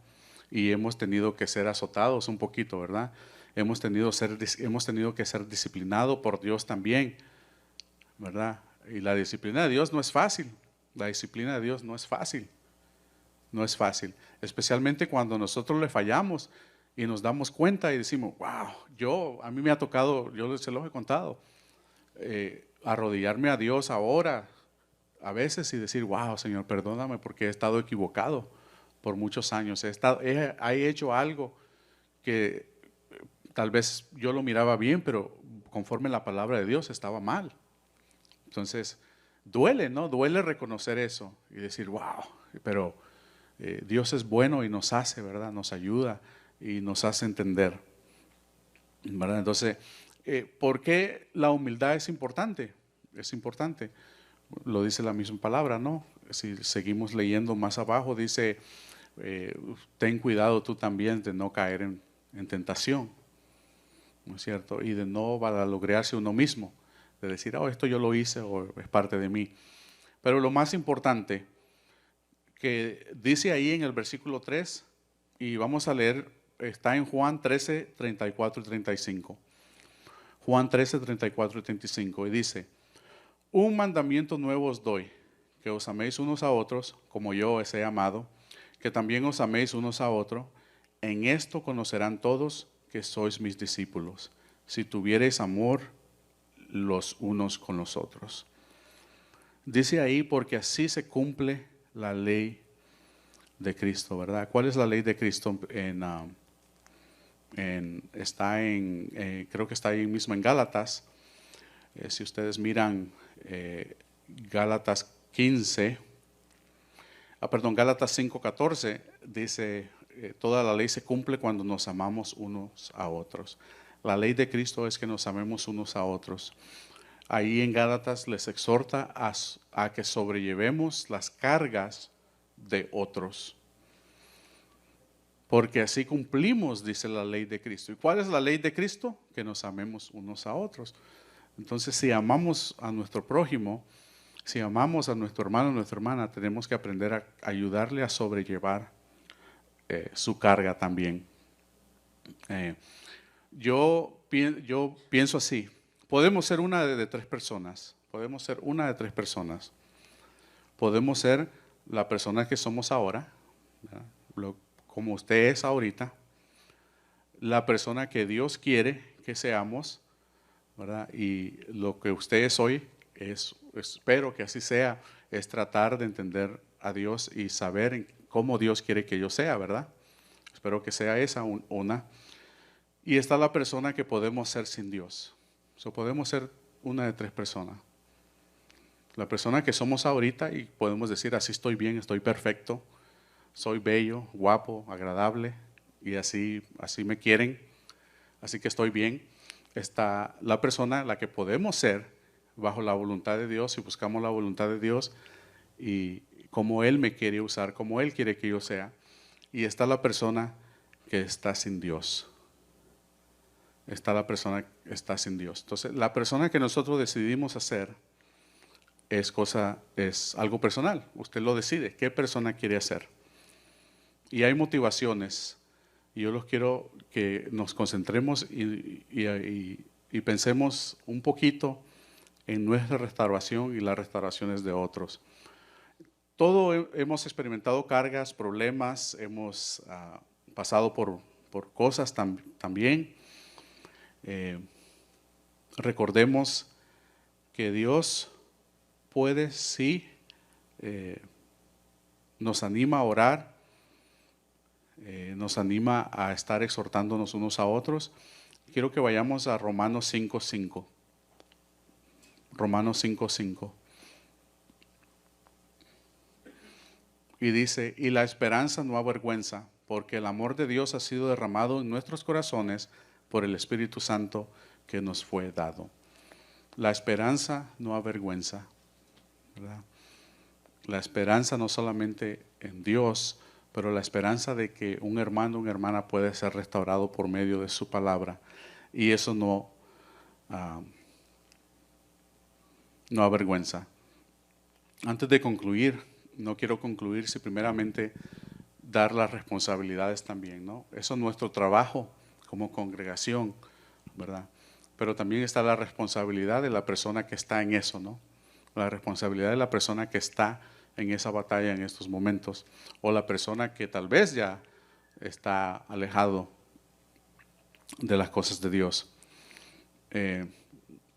Speaker 1: Y hemos tenido que ser azotados un poquito, ¿verdad? Hemos tenido que ser disciplinados por Dios también, ¿verdad? Y la disciplina de Dios no es fácil. La disciplina de Dios no es fácil. No es fácil. Especialmente cuando nosotros le fallamos y nos damos cuenta y decimos, wow, a mí me ha tocado, yo se los he contado, arrodillarme a Dios ahora, a veces, y decir, wow, Señor, perdóname porque he estado equivocado por muchos años. He hecho algo que tal vez yo lo miraba bien, pero conforme la palabra de Dios estaba mal. Entonces, duele, ¿no? Duele reconocer eso y decir, wow, pero Dios es bueno y nos hace, ¿verdad? Nos ayuda y nos hace entender, ¿verdad? Entonces, ¿por qué la humildad es importante? Es importante. Lo dice la misma palabra, ¿no? Si seguimos leyendo más abajo, dice, ten cuidado tú también de no caer en tentación, ¿no es cierto? Y de no vanagloriarse uno mismo, de decir, esto yo lo hice o es parte de mí. Pero lo más importante que dice ahí en el versículo 3, y vamos a leer, está en Juan 13, 34 y 35. Juan 13, 34 y 35, y dice, un mandamiento nuevo os doy, que os améis unos a otros, como yo os he amado, que también os améis unos a otros. En esto conocerán todos que sois mis discípulos, si tuviereis amor los unos con los otros. Dice ahí, porque así se cumple la ley de Cristo, ¿verdad? ¿Cuál es la ley de Cristo? Creo que está ahí mismo en Gálatas. Si ustedes miran Gálatas 5:14, dice, toda la ley se cumple cuando nos amamos unos a otros. La ley de Cristo es que nos amemos unos a otros. Ahí en Gálatas les exhorta a que sobrellevemos las cargas de otros, porque así cumplimos, dice la ley de Cristo. ¿Y cuál es la ley de Cristo? Que nos amemos unos a otros. Entonces, si amamos a nuestro prójimo, si amamos a nuestro hermano o nuestra hermana, tenemos que aprender a ayudarle a sobrellevar su carga también. Yo pienso así, podemos ser una de tres personas, podemos ser una de tres personas. Podemos ser la persona que somos ahora, como usted es ahorita, la persona que Dios quiere que seamos, ¿verdad? Y lo que usted es hoy, espero que así sea, es tratar de entender a Dios y saber cómo Dios quiere que yo sea, ¿verdad? Espero que sea esa una. Y está la persona que podemos ser sin Dios. Podemos ser una de tres personas. La persona que somos ahorita y podemos decir, así estoy bien, estoy perfecto, soy bello, guapo, agradable y así me quieren, así que estoy bien. Está la persona, la que podemos ser bajo la voluntad de Dios, si buscamos la voluntad de Dios y como Él me quiere usar, como Él quiere que yo sea. Y está la persona que está sin Dios. Está la persona que está sin Dios. Entonces, la persona que nosotros decidimos hacer es algo personal. Usted lo decide, qué persona quiere ser. Y hay motivaciones. Y yo los quiero que nos concentremos y pensemos un poquito en nuestra restauración y las restauraciones de otros. Todos hemos experimentado cargas, problemas, hemos pasado por cosas también. Recordemos que Dios puede, sí, nos anima a orar, nos anima a estar exhortándonos unos a otros. Quiero que vayamos a Romanos 5:5. Romanos 5:5. Y dice, y la esperanza no avergüenza, porque el amor de Dios ha sido derramado en nuestros corazones por el Espíritu Santo que nos fue dado. La esperanza no avergüenza, ¿verdad? La esperanza no solamente en Dios, pero la esperanza de que un hermano o una hermana puede ser restaurado por medio de su palabra. Y eso no avergüenza. Antes de concluir, no quiero concluir si primeramente dar las responsabilidades también, ¿no? Eso es nuestro trabajo como congregación, ¿verdad? Pero también está la responsabilidad de la persona que está en eso, ¿no? La responsabilidad de la persona que está en esa batalla en estos momentos, o la persona que tal vez ya está alejado de las cosas de Dios.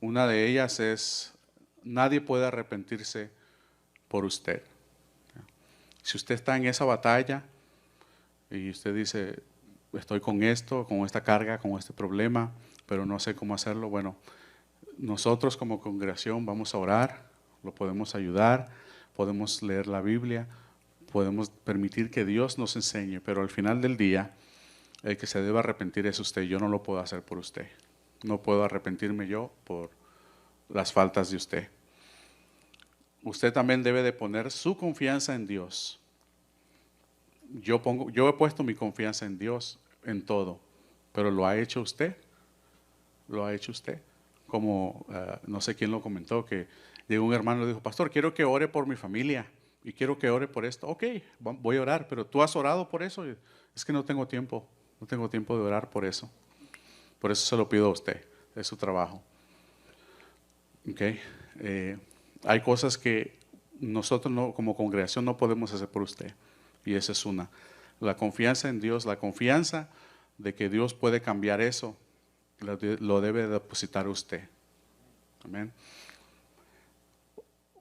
Speaker 1: Una de ellas es, nadie puede arrepentirse por usted. Si usted está en esa batalla y usted dice, estoy con esto, con esta carga, con este problema, pero no sé cómo hacerlo, bueno, nosotros como congregación vamos a orar, lo podemos ayudar, podemos leer la Biblia, podemos permitir que Dios nos enseñe, pero al final del día, el que se debe arrepentir es usted. Yo no lo puedo hacer por usted. No puedo arrepentirme yo por las faltas de usted. Usted también debe de poner su confianza en Dios. Yo he puesto mi confianza en Dios en todo, pero ¿lo ha hecho usted? ¿Lo ha hecho usted? Como no sé quién lo comentó, que llegó un hermano y le dijo, pastor, quiero que ore por mi familia y quiero que ore por esto. Ok, voy a orar, pero ¿tú has orado por eso? Es que no tengo tiempo de orar por eso. Por eso se lo pido a usted, es su trabajo. Okay. Hay cosas que nosotros como congregación no podemos hacer por usted, y esa es una. La confianza en Dios, la confianza de que Dios puede cambiar eso, lo debe depositar usted. Amén.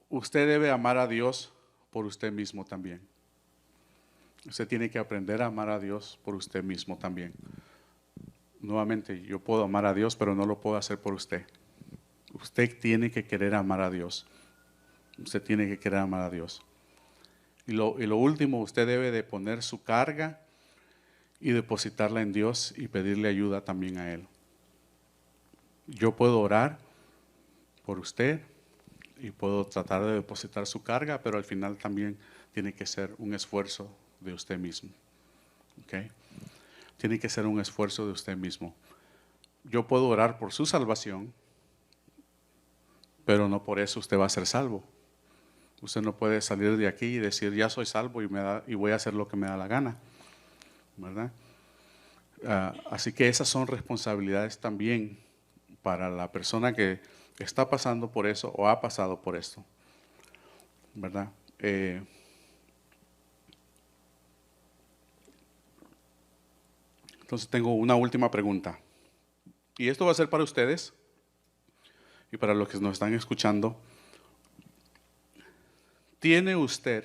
Speaker 1: Usted debe amar a Dios por usted mismo también. Usted tiene que aprender a amar a Dios por usted mismo también. Nuevamente, yo puedo amar a Dios, pero no lo puedo hacer por usted. Usted tiene que querer amar a Dios. Usted tiene que querer amar a Dios. Y lo último, usted debe de poner su carga y depositarla en Dios y pedirle ayuda también a Él. Yo puedo orar por usted y puedo tratar de depositar su carga, pero al final también tiene que ser un esfuerzo de usted mismo. ¿Okay? Tiene que ser un esfuerzo de usted mismo. Yo puedo orar por su salvación, pero no por eso usted va a ser salvo. Usted no puede salir de aquí y decir, ya soy salvo y voy a hacer lo que me da la gana, ¿verdad? Así que esas son responsabilidades también para la persona que está pasando por eso o ha pasado por esto, ¿verdad? Entonces tengo una última pregunta. Y esto va a ser para ustedes y para los que nos están escuchando. ¿Tiene usted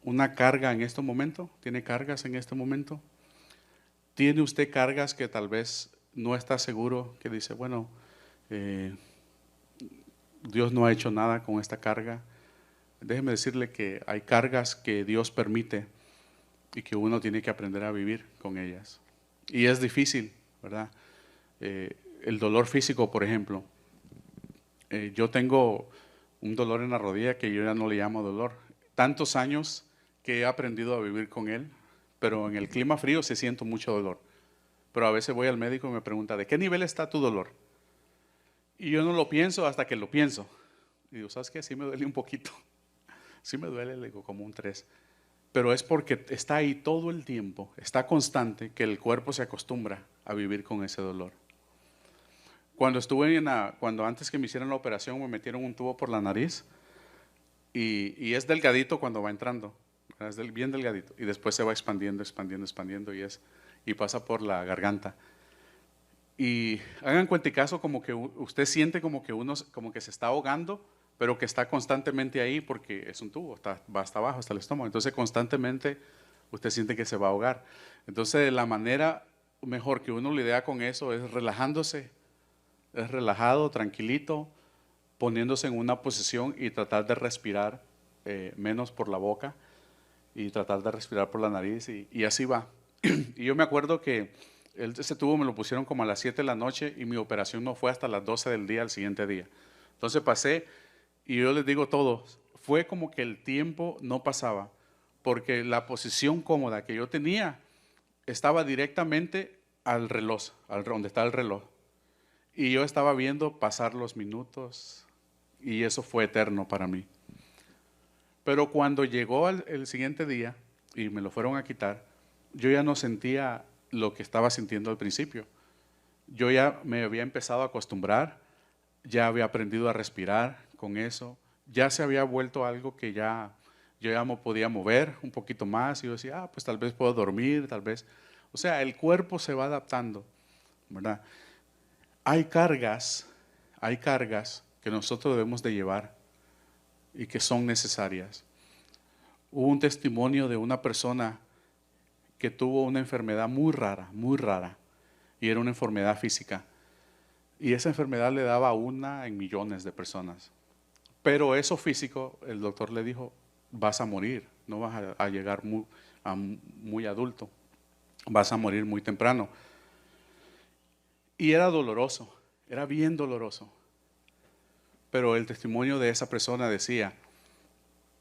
Speaker 1: una carga en este momento? ¿Tiene cargas en este momento? ¿Tiene usted cargas que tal vez no está seguro, que dice, bueno, Dios no ha hecho nada con esta carga? Déjeme decirle que hay cargas que Dios permite y que uno tiene que aprender a vivir con ellas. Y es difícil, ¿verdad? El dolor físico, por ejemplo. Yo tengo un dolor en la rodilla que yo ya no le llamo dolor. Tantos años que he aprendido a vivir con él, pero en el clima frío sí siento mucho dolor. Pero a veces voy al médico y me pregunta, ¿de qué nivel está tu dolor? Y yo no lo pienso hasta que lo pienso. Y digo, ¿sabes qué? Sí me duele un poquito. Sí me duele, le digo, como un 3. Pero es porque está ahí todo el tiempo, está constante, que el cuerpo se acostumbra a vivir con ese dolor. Cuando cuando antes que me hicieran la operación me metieron un tubo por la nariz y es delgadito cuando va entrando, es bien delgadito y después se va expandiendo, expandiendo, expandiendo y pasa por la garganta. Y hagan cuenta y caso como que usted siente como que como que se está ahogando, pero que está constantemente ahí porque es un tubo, va hasta abajo, hasta el estómago. Entonces constantemente usted siente que se va a ahogar. Entonces la manera mejor que uno lidia con eso es relajándose, es relajado, tranquilito, poniéndose en una posición y tratar de respirar menos por la boca y tratar de respirar por la nariz y así va. Y yo me acuerdo que ese tubo me lo pusieron como a las 7 de la noche y mi operación no fue hasta las 12 del día al siguiente día. Entonces pasé y yo les digo todo, fue como que el tiempo no pasaba porque la posición cómoda que yo tenía estaba directamente al reloj, donde está el reloj. Y yo estaba viendo pasar los minutos y eso fue eterno para mí. Pero cuando llegó el siguiente día y me lo fueron a quitar, yo ya no sentía lo que estaba sintiendo al principio. Yo ya me había empezado a acostumbrar, ya había aprendido a respirar con eso, ya se había vuelto algo que yo ya me podía mover un poquito más y yo decía, pues tal vez puedo dormir, tal vez. O sea, el cuerpo se va adaptando, ¿verdad? Hay cargas que nosotros debemos de llevar y que son necesarias. Hubo un testimonio de una persona que tuvo una enfermedad muy rara, y era una enfermedad física. Y esa enfermedad le daba una en millones de personas. Pero eso físico, el doctor le dijo, vas a morir, no vas a llegar muy adulto, vas a morir muy temprano. Y era doloroso, era bien doloroso. Pero el testimonio de esa persona decía,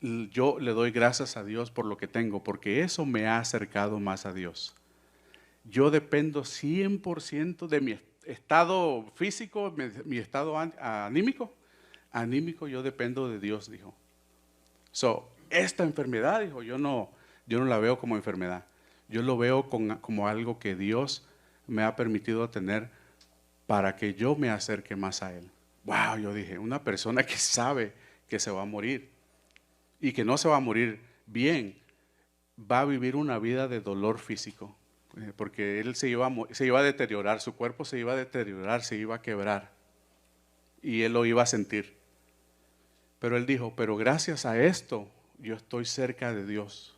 Speaker 1: yo le doy gracias a Dios por lo que tengo, porque eso me ha acercado más a Dios. Yo dependo 100% de mi estado físico, mi estado anímico. Anímico, yo dependo de Dios, dijo. Esta enfermedad, dijo, yo no la veo como enfermedad. Yo lo veo como algo que Dios me ha permitido tener para que yo me acerque más a Él. Wow, yo dije, una persona que sabe que se va a morir y que no se va a morir bien, va a vivir una vida de dolor físico, porque él se iba a deteriorar, su cuerpo se iba a deteriorar, se iba a quebrar y él lo iba a sentir. Pero él dijo, pero gracias a esto yo estoy cerca de Dios,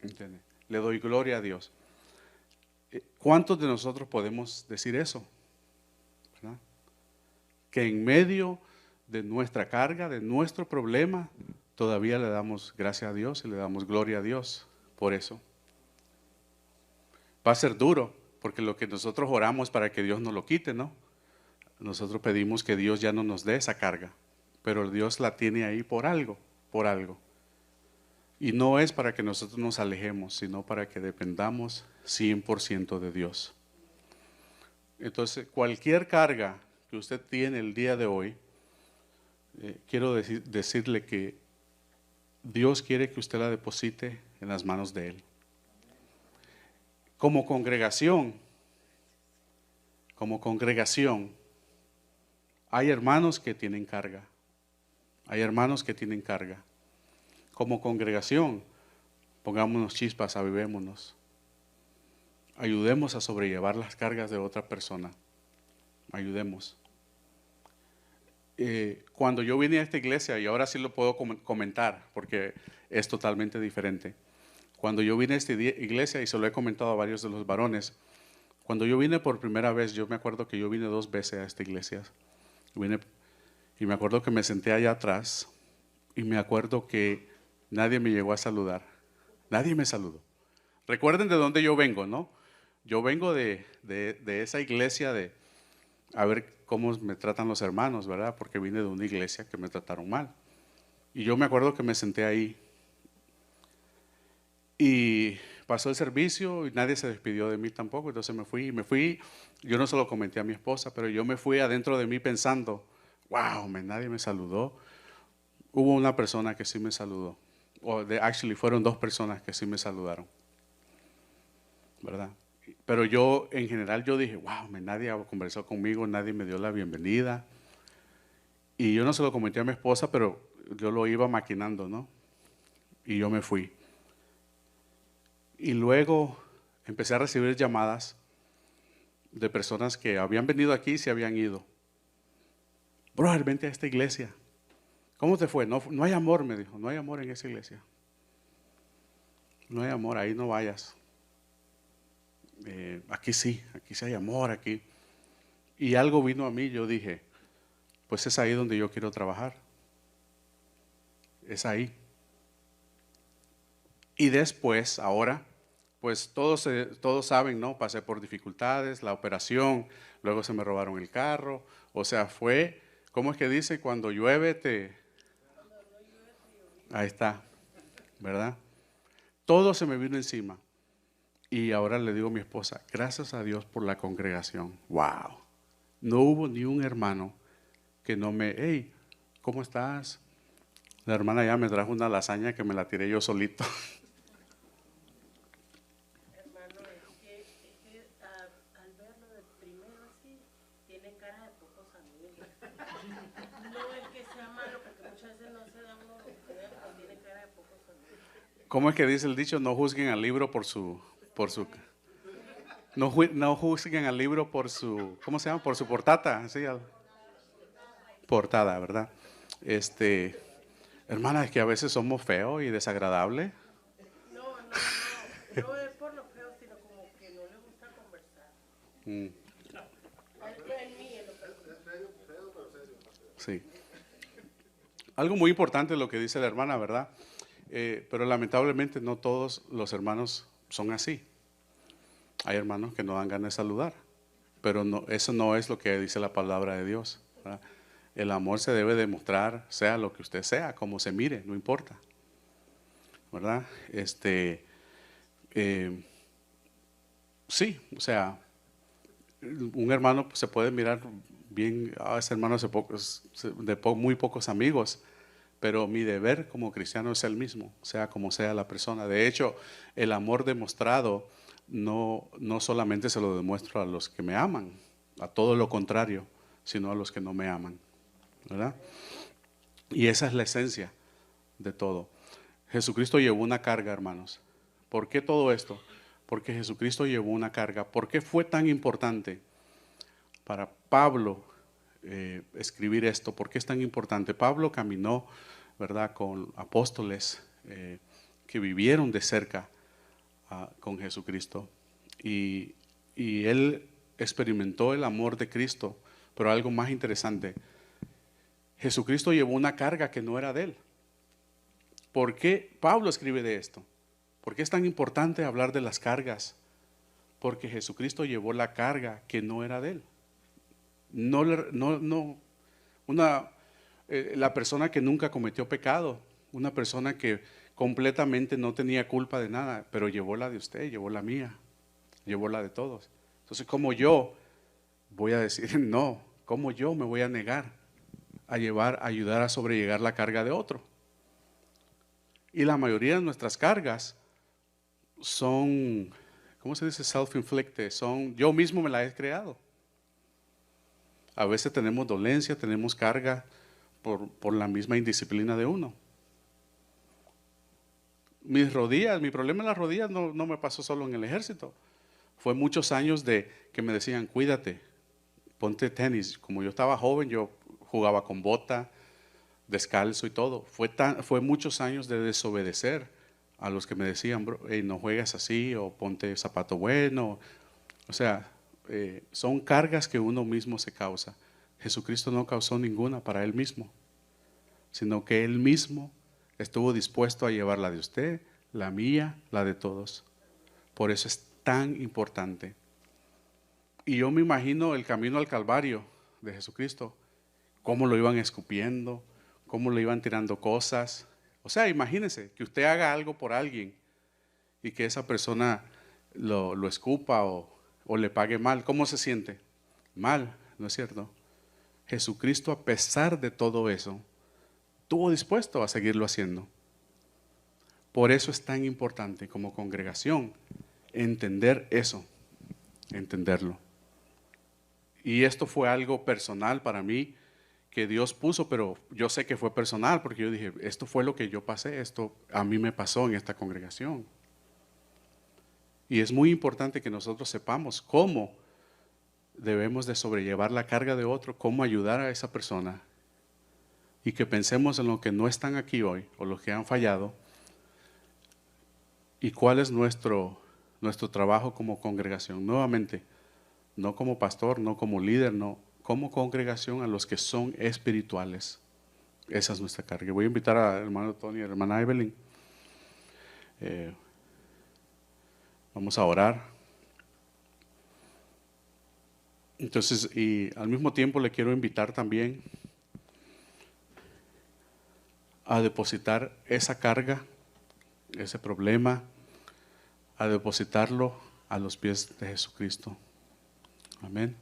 Speaker 1: ¿entiende? Le doy gloria a Dios. ¿Cuántos de nosotros podemos decir eso? ¿Verdad? Que en medio de nuestra carga, de nuestro problema, todavía le damos gracias a Dios y le damos gloria a Dios por eso. Va a ser duro, porque lo que nosotros oramos para que Dios nos lo quite, ¿no? Nosotros pedimos que Dios ya no nos dé esa carga, pero Dios la tiene ahí por algo, por algo. Y no es para que nosotros nos alejemos, sino para que dependamos 100% de Dios. Entonces, cualquier carga que usted tiene el día de hoy, quiero decirle que Dios quiere que usted la deposite en las manos de Él. Como congregación, hay hermanos que tienen carga. Hay hermanos que tienen carga. Como congregación, pongámonos chispas, avivémonos. Ayudemos a sobrellevar las cargas de otra persona. Ayudemos. Cuando yo vine a esta iglesia, y ahora sí lo puedo comentar, porque es totalmente diferente. Cuando yo vine a esta iglesia, y se lo he comentado a varios de los varones, cuando yo vine por primera vez, yo me acuerdo que yo vine 2 veces a esta iglesia. Y me acuerdo que me senté allá atrás, y me acuerdo que nadie me llegó a saludar. Nadie me saludó. Recuerden de dónde yo vengo, ¿no? Yo vengo de esa iglesia a ver cómo me tratan los hermanos, ¿verdad? Porque vine de una iglesia que me trataron mal. Y yo me acuerdo que me senté ahí. Y pasó el servicio y nadie se despidió de mí tampoco. Entonces me fui. Yo no se lo comenté a mi esposa, pero yo me fui adentro de mí pensando, wow, nadie me saludó. hubo una persona que sí me saludó. Actually, fueron 2 personas que sí me saludaron, ¿verdad? Pero yo, en general, yo dije, wow, nadie conversó conmigo, nadie me dio la bienvenida. Y yo no se lo comenté a mi esposa, pero yo lo iba maquinando, ¿no? Y yo me fui. Y luego empecé a recibir llamadas de personas que habían venido aquí y se habían ido. Brother, vente a esta iglesia. ¿Cómo te fue? No, no hay amor, me dijo. No hay amor en esa iglesia. No hay amor, ahí no vayas. Aquí sí hay amor, aquí. Y algo vino a mí, yo dije, pues es ahí donde yo quiero trabajar. Es ahí. Y después, ahora, pues todos saben, ¿no? Pasé por dificultades, la operación, luego se me robaron el carro. O sea, fue, ¿cómo es que dice? Cuando llueve Ahí está, ¿verdad? Todo se me vino encima. Y ahora le digo a mi esposa, gracias a Dios por la congregación. ¡Wow! No hubo ni un hermano que no me, hey, ¿cómo estás? La hermana ya me trajo una lasaña que me la tiré yo solito.
Speaker 2: Hermano, al verlo de primero así, tiene cara de pocos amigos. No es que sea malo, porque muchas veces no se da uno idea, pero tiene cara de pocos amigos.
Speaker 1: ¿Cómo es que dice el dicho? No juzguen al libro no juzguen al libro por su, ¿cómo se llama? Por su portada, sí, portada, ¿verdad? Hermana, es que a veces somos feos y desagradables.
Speaker 2: No es por lo feo, sino como que no le gusta conversar.
Speaker 1: Mm,
Speaker 2: En mí, en lo personal.
Speaker 1: sí. Algo muy importante lo que dice la hermana, ¿verdad? Pero lamentablemente no todos los hermanos son así. Hay hermanos que no dan ganas de saludar, pero no, eso no es lo que dice la palabra de Dios, ¿verdad? El amor se debe demostrar, sea lo que usted sea, como se mire, no importa, ¿verdad? Sí, o sea, un hermano se puede mirar bien, ese hermano muy pocos amigos, pero mi deber como cristiano es el mismo, sea como sea la persona. De hecho, el amor demostrado no solamente se lo demuestro a los que me aman, a todo lo contrario, sino a los que no me aman, ¿verdad? Y esa es la esencia de todo. Jesucristo llevó una carga, hermanos. ¿Por qué todo esto? Porque Jesucristo llevó una carga. ¿Por qué fue tan importante para Pablo escribir esto? ¿Por qué es tan importante? Pablo caminó, ¿verdad?, con apóstoles que vivieron de cerca con Jesucristo y él experimentó el amor de Cristo, pero algo más interesante, Jesucristo llevó una carga que no era de él. ¿Por qué Pablo escribe de esto? ¿Por qué es tan importante hablar de las cargas? Porque Jesucristo llevó la carga que no era de él. La persona que nunca cometió pecado, una persona que completamente no tenía culpa de nada, pero llevó la de usted, llevó la mía, llevó la de todos. Entonces, ¿cómo yo voy a decir no? ¿Cómo yo me voy a negar a ayudar a sobrellevar la carga de otro? Y la mayoría de nuestras cargas son, ¿cómo se dice? Self-inflicted, yo mismo me las he creado. A veces tenemos dolencia, tenemos carga por la misma indisciplina de uno. Mis rodillas, mi problema en las rodillas no me pasó solo en el ejército. Fue muchos años de que me decían, cuídate, ponte tenis. Como yo estaba joven, yo jugaba con bota, descalzo y todo. Fue muchos años de desobedecer a los que me decían, bro, hey, no juegas así o ponte zapato bueno. O sea, son cargas que uno mismo se causa. Jesucristo no causó ninguna para Él mismo, sino que Él mismo estuvo dispuesto a llevar la de usted, la mía, la de todos. Por eso es tan importante. Y yo me imagino el camino al Calvario de Jesucristo, cómo lo iban escupiendo, cómo le iban tirando cosas. O sea, imagínese que usted haga algo por alguien y que esa persona lo escupa o le pague mal. ¿Cómo se siente? Mal, ¿no es cierto? Jesucristo, a pesar de todo eso, estuvo dispuesto a seguirlo haciendo. Por eso es tan importante como congregación entender eso, entenderlo. Y esto fue algo personal para mí que Dios puso, pero yo sé que fue personal porque yo dije, esto fue lo que yo pasé, esto a mí me pasó en esta congregación. Y es muy importante que nosotros sepamos cómo debemos de sobrellevar la carga de otro, cómo ayudar a esa persona, y que pensemos en los que no están aquí hoy o los que han fallado, y cuál es nuestro trabajo como congregación. Nuevamente, no como pastor, no como líder, no, como congregación a los que son espirituales. Esa es nuestra carga. Voy a invitar al hermano Tony y a la hermana Evelyn. Vamos a orar. Entonces, y al mismo tiempo le quiero invitar también a depositar esa carga, ese problema, a depositarlo a los pies de Jesucristo. Amén.